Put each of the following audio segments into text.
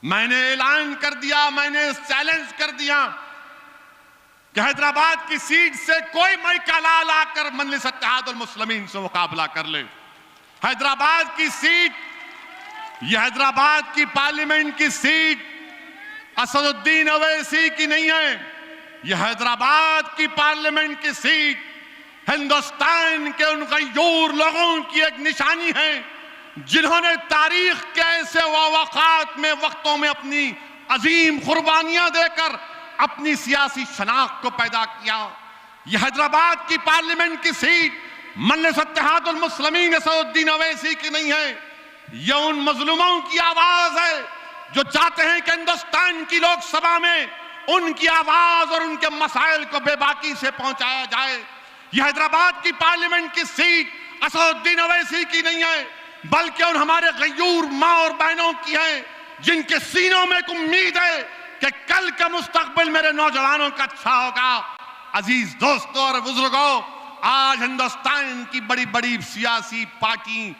मैंने ऐलान कर दिया, मैंने चैलेंज कर दिया कि हैदराबाद की सीट से कोई माइका ला लाकर मजलिस इत्तेहादुल मुस्लिमीन से मुकाबला कर ले। हैदराबाद की सीट, यह हैदराबाद की पार्लियामेंट की सीट असदुद्दीन ओवैसी की नहीं है। यह हैदराबाद की पार्लियामेंट की सीट हिंदुस्तान के उन गयूर लोगों की एक निशानी है जिन्होंने तारीख के ऐसे वक़ात में, वक्तों में अपनी अजीम कुर्बानियां देकर अपनी सियासी शनाख्त को पैदा किया। यह हैदराबाद की पार्लियामेंट की सीट मजलिस इत्तेहादुल मुस्लिमीन असदुद्दीन ओवैसी की नहीं है। यह उन मजलूमों की आवाज है जो चाहते हैं कि हिंदुस्तान की लोकसभा में उनकी आवाज और उनके मसाइल को बेबाकी से पहुंचाया जाए। यह हैदराबाद की पार्लियामेंट की सीट असदुद्दीन ओवैसी की नहीं है, बल्कि उन हमारे गयूर माँ और बहनों की है जिनके सीनों में एक उम्मीद है कि कल का मुस्तकबिल मेरे नौजवानों का अच्छा होगा। अजीज दोस्तों और बुजुर्गों, आज हिंदुस्तान की बड़ी बड़ी सियासी पार्टी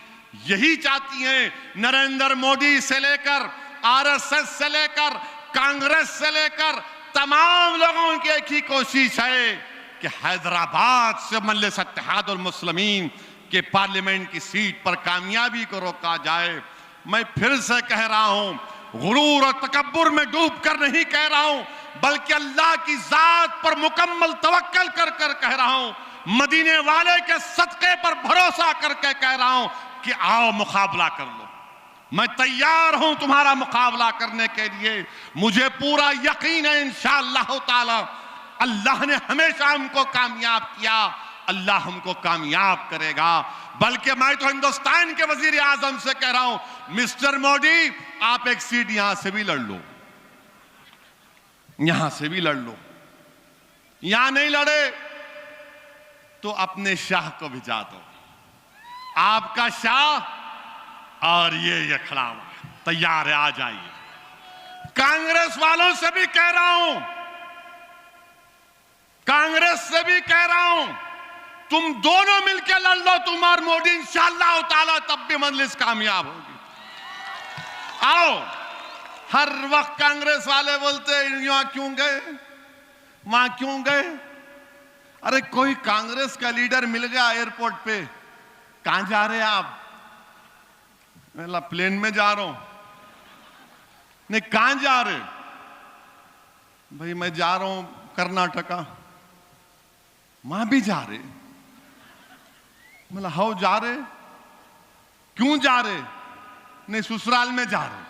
यही चाहती हैं, नरेंद्र मोदी से लेकर आरएसएस से लेकर कांग्रेस से लेकर तमाम लोगों की एक ही कोशिश है कि हैदराबाद से मजलिस इत्तेहादुल मुस्लिमीन के पार्लियामेंट की सीट पर कामयाबी को रोका जाए। मैं फिर से कह रहा हूं, गुरूर और तकब्बुर में डूब कर नहीं कह रहा हूं, बल्कि अल्लाह की जात पर मुकम्मल तवक्कल कर कर कह रहा हूं, मदीने वाले के सदक़े पर भरोसा करके कह रहा हूं कि आओ मुकाबला कर लो। मैं तैयार हूं तुम्हारा मुकाबला करने के लिए। मुझे पूरा यकीन है इंशाअल्लाह ताला अल्लाह ने हमेशा हमको कामयाब किया, अल्लाह हमको कामयाब करेगा। बल्कि मैं तो हिंदुस्तान के वजीर आजम से कह रहा हूं, मिस्टर मोदी आप एक सीट यहां से भी लड़ लो, यहां से भी लड़ लो। यहां नहीं लड़े तो अपने शाह को भिजा दो। आपका शाह और ये खड़ा हुआ तैयार है, आ जाइए। कांग्रेस वालों से भी कह रहा हूं, कांग्रेस से भी कह रहा हूं, तुम दोनों मिलकर लड़ लो, तुम और मोदी, इंशाअल्लाह ताला तब भी मजलिस कामयाब होगी। आओ। हर वक्त कांग्रेस वाले बोलते यहाँ क्यों गए, वहां क्यों गए। अरे कोई कांग्रेस का लीडर मिल गया एयरपोर्ट पे, कहां जा रहे हैं आप। मैं प्लेन में जा रहा हूं। नहीं, कहां जा रहे। भाई मैं जा रहा हूं कर्नाटका। वहां भी जा रहे। मतलब हाउ जा रहे, क्यों जा रहे। नहीं, ससुराल में जा रहे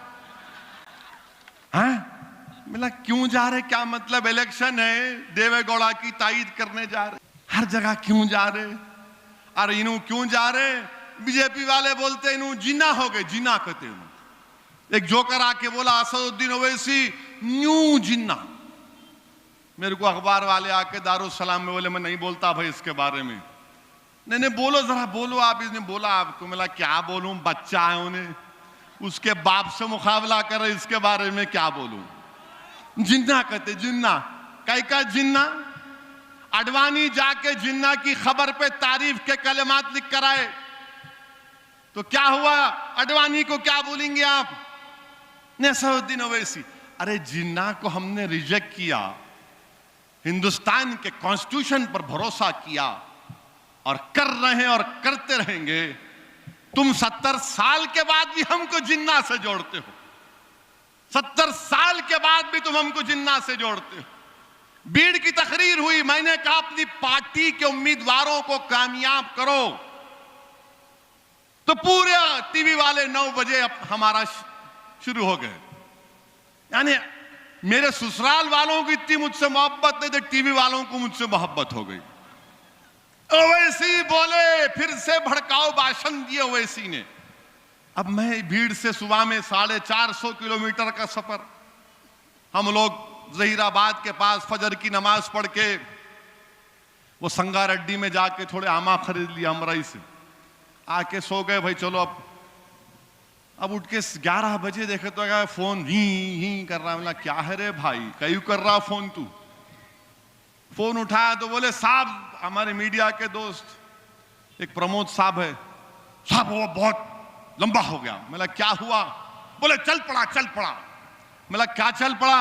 हैं। मतलब क्यों जा रहे, क्या मतलब। इलेक्शन है, देवेगौड़ा की तायीद करने जा रहे। हर जगह क्यों जा रहे। अरे इन्हों क्यों जा रहे। बीजेपी वाले बोलते इन्हों जिन्ना हो गए, जिन्ना कहते हैं। एक जोकर आके बोला असदुद्दीन ओवैसी न्यू जिन्ना। मेरे को अखबार वाले आके दारुसलाम में बोले मैं नहीं बोलता भाई इसके बारे में। नहीं बोलो, जरा बोलो आप। इसने बोला आपको। मिला क्या बोलूं, बच्चा है उन्हें, उसके बाप से मुकाबला करे, इसके बारे में क्या बोलूं। जिन्ना कहते, जिन्ना कई का जिन्ना। अडवाणी जाके जिन्ना की खबर पे तारीफ के कलमात लिख कर आए तो क्या हुआ, अडवाणी को क्या बोलेंगे आप। असदुद्दीन ओवैसी। अरे जिन्ना को हमने रिजेक्ट किया, हिंदुस्तान के कॉन्स्टिट्यूशन पर भरोसा किया और कर रहे हैं और करते रहेंगे। तुम 70 साल के बाद भी हमको जिन्ना से जोड़ते हो। 70 साल के बाद भी तुम हमको जिन्ना से जोड़ते हो। भीड़ की तकरीर हुई, मैंने कहा अपनी पार्टी के उम्मीदवारों को कामयाब करो। तो पूरे टीवी वाले 9 बजे हमारा शुरू हो गए। यानी मेरे ससुराल वालों की इतनी मुझसे मोहब्बत नहीं थी, टीवी वालों को मुझसे मोहब्बत हो गई। ओवैसी बोले, फिर से भड़काऊ भाषण दिए ओवैसी ने। अब मैं भीड़ से सुबह में 450 किलोमीटर का सफर, हम लोग जहीराबाद के पास फजर की नमाज पढ़ के वो संगारेड्डी में जाके थोड़े आमा खरीद लिया अमराई से, आके सो गए। भाई चलो अब उठ के 11 बजे देखे तो क्या फोन ही कर रहा। मतलब क्या है रे भाई, कहीं कर रहा फोन तू। फोन उठाया तो बोले साहब, हमारे मीडिया के दोस्त एक प्रमोद साहब है साहब, वो बहुत लंबा हो गया। मतलब क्या हुआ। बोले चल पड़ा। मला क्या चल पड़ा,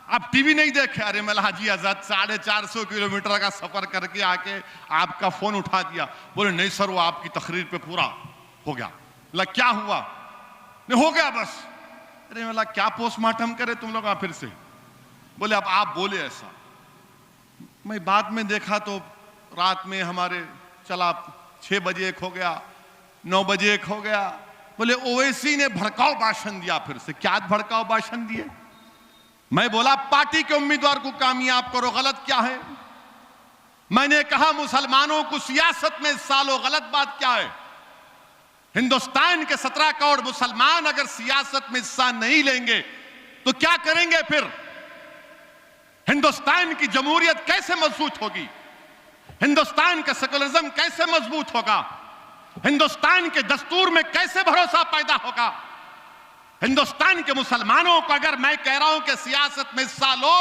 आप टीवी नहीं देखे? अरे मला हाजी आजाद 450 किलोमीटर का सफर करके आके आपका फोन उठा दिया। बोले नहीं सर, वो आपकी तकरीर पे पूरा हो गया। बोला क्या हुआ? नहीं हो गया बस। अरे मला क्या पोस्टमार्टम करे तुम लोग फिर से? बोले अब आप बोले ऐसा। मैं बाद में देखा तो रात में हमारे चला 6 बजे एक हो गया, 9 बजे एक हो गया। बोले ओवैसी ने भड़काऊ भाषण दिया फिर से। क्या भड़काऊ भाषण दिए? मैं बोला पार्टी के उम्मीदवार को कामयाब करो, गलत क्या है? मैंने कहा मुसलमानों को सियासत में हिस्सा लो, गलत बात क्या है? हिंदुस्तान के 17 करोड़ मुसलमान अगर सियासत में हिस्सा नहीं लेंगे तो क्या करेंगे फिर? हिंदुस्तान की जमहूरियत कैसे मजबूत होगी? हिंदुस्तान का सेकुलरिज्म कैसे मजबूत होगा? हिंदुस्तान के दस्तूर में कैसे भरोसा पैदा होगा? हिंदुस्तान के मुसलमानों को अगर मैं कह रहा हूं कि सियासत में हिस्सा लो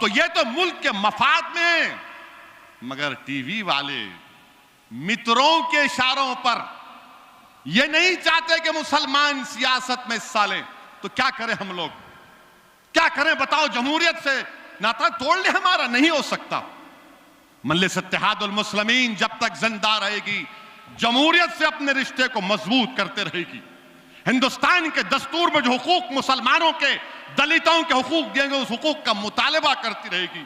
तो यह तो मुल्क के मफाद में, मगर टीवी वाले मित्रों के इशारों पर यह नहीं चाहते कि मुसलमान सियासत में हिस्सा लें। तो क्या करें हम लोग? क्या करें बताओ? जमहूरियत से नाता तोड़ ले हमारा? नहीं हो सकता। मजलिस इत्तेहादुल मुस्लिमीन जब तक जिंदा रहेगी जमहूरियत से अपने रिश्ते को मजबूत करते रहेगी। हिंदुस्तान के दस्तूर में जो हुकूक मुसलमानों के, दलितों के हुकूक देंगे उस हुकूक का मुतालबा करती रहेगी।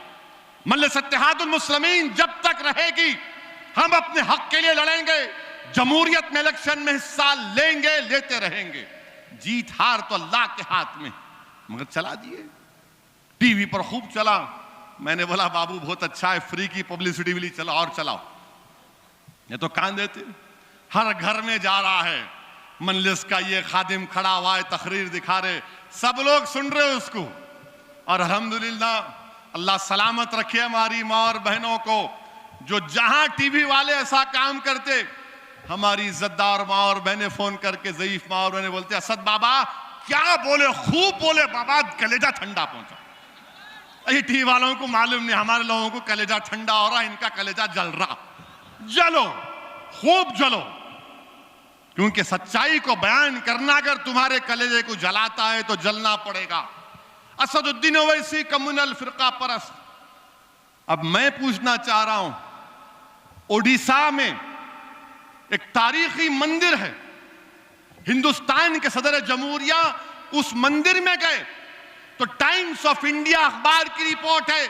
मजलिस इत्तेहादुल मुस्लिमीन जब तक रहेगी हम अपने हक के लिए लड़ेंगे, जमहूरियत में इलेक्शन में हिस्सा लेंगे, लेते रहेंगे। जीत हार तो अल्लाह के हाथ में। मगर चला दिए, टीवी पर खूब चला। मैंने बोला बाबू बहुत अच्छा है, फ्री की पब्लिसिटी मिली, चलो और चलाओ। ये तो कान देते। हर घर में जा रहा है, मजलिस का ये खादिम खड़ा हुआ है, तकरीर दिखा रहे, सब लोग सुन रहे उसको। और अल्हम्दुलिल्लाह अल्लाह सलामत रखे हमारी माँ और बहनों को, जो जहां टीवी वाले ऐसा काम करते, हमारी इज्जतदार माँ और बहनें फोन करके, ज़ईफ माँ और बहनें बोलते असद बाबा क्या बोले, खूब बोले बाबा, कलेजा ठंडा पहुंचा। ये टीवी वालों को मालूम नहीं, हमारे लोगों को कलेजा ठंडा हो रहा, इनका कलेजा जल रहा। जलो, खूब जलो, क्योंकि सच्चाई को बयान करना अगर तुम्हारे कलेजे को जलाता है तो जलना पड़ेगा। असदुद्दीन ओवैसी कम्युनल फिरका परस्त। अब मैं पूछना चाह रहा हूं, ओडिशा में एक तारीखी मंदिर है, हिंदुस्तान के सदर जमहूरिया उस मंदिर में गए तो टाइम्स ऑफ इंडिया अखबार की रिपोर्ट है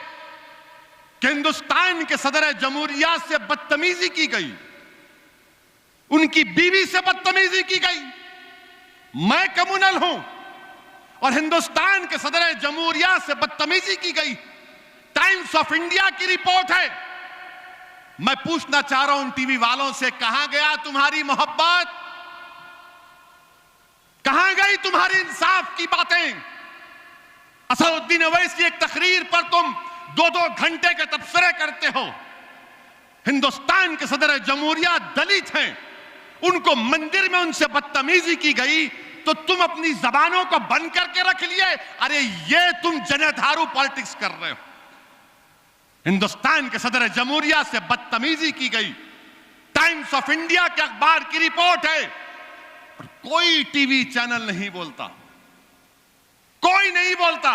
कि हिंदुस्तान के सदर जमहूरिया से बदतमीजी की गई, उनकी बीवी से बदतमीजी की गई। मैं कम्युनल हूं और हिंदुस्तान के सदर जमहूरिया से बदतमीजी की गई, टाइम्स ऑफ इंडिया की रिपोर्ट है। मैं पूछना चाह रहा हूं उन टीवी वालों से, कहां गया तुम्हारी मोहब्बत? कहां गई तुम्हारी इंसाफ की बातें? असदुद्दीन ओवैसी एक तकरीर पर तुम 2-2 घंटे के तबसरे करते हो। हिंदुस्तान के सदर जमहूरिया दलित हैं, उनको मंदिर में उनसे बदतमीजी की गई तो तुम अपनी जबानों को बंद करके रख लिए। अरे ये तुम जनधारू पॉलिटिक्स कर रहे हो। हिंदुस्तान के सदर जमहूरिया से बदतमीजी की गई, टाइम्स ऑफ इंडिया के अखबार की रिपोर्ट है, और कोई टीवी चैनल नहीं बोलता, कोई नहीं बोलता।